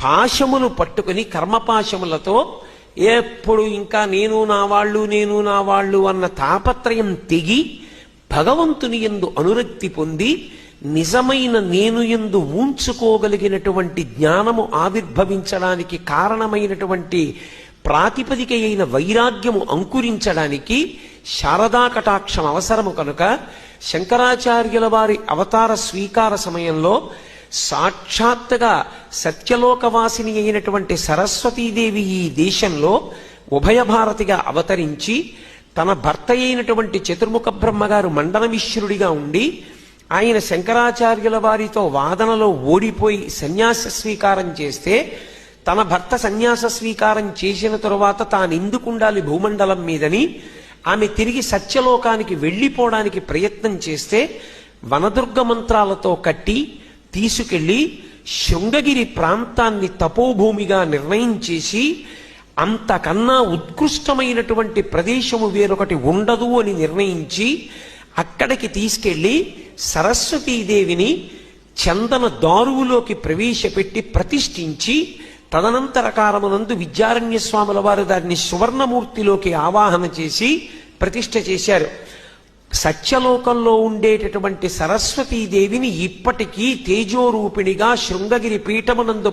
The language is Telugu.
పాశములు పట్టుకుని కర్మపాశములతో ఎప్పుడు ఇంకా నేను నా వాళ్ళు అన్న తాపత్రయం తెగి భగవంతుని యందు అనురక్తి పొంది నిజమైన నేను యందు ఊంచుకోగలిగినటువంటి జ్ఞానము ఆవిర్భవించడానికి కారణమైనటువంటి ప్రాతిపదిక అయిన వైరాగ్యము అంకురించడానికి శారదా కటాక్షం అవసరము కనుక శంకరాచార్యుల వారి అవతార స్వీకార సమయంలో సాక్షాత్తుగా సత్యలోకవాసిని అయినటువంటి సరస్వతీదేవి ఈ దేశంలో ఉభయ భారతిగా అవతరించి తన భర్త అయినటువంటి చతుర్ముఖ బ్రహ్మగారు మండనమిశ్రుడిగా ఉండి ఆయన శంకరాచార్యుల వారితో వాదనలో ఓడిపోయి సన్యాస స్వీకారం చేస్తే తన భర్త సన్యాస స్వీకారం చేసిన తరువాత తానెందుకుండాలి భూమండలం మీదని ఆమె తిరిగి సత్యలోకానికి వెళ్ళిపోవడానికి ప్రయత్నం చేస్తే వనదుర్గ మంత్రాలతో కట్టి తీసుకెళ్లి శృంగగిరి ప్రాంతాన్ని తపోభూమిగా నిర్ణయం చేసి అంతకన్నా ఉత్కృష్టమైనటువంటి ప్రదేశము వేరొకటి ఉండదు అని నిర్ణయించి అక్కడికి తీసుకెళ్లి సరస్వతీదేవిని చందన దారువులోకి ప్రవేశపెట్టి ప్రతిష్ఠించి తదనంతర కాలమునందు విద్యారణ్య స్వాముల వారు దాన్ని సువర్ణమూర్తిలోకి ఆవాహన చేసి ప్రతిష్ఠ చేశారు. సత్యలోకంలో ఉండేటటువంటి సరస్వతీదేవిని ఇప్పటికీ తేజోరూపిణిగా శృంగగిరి పీఠమునందు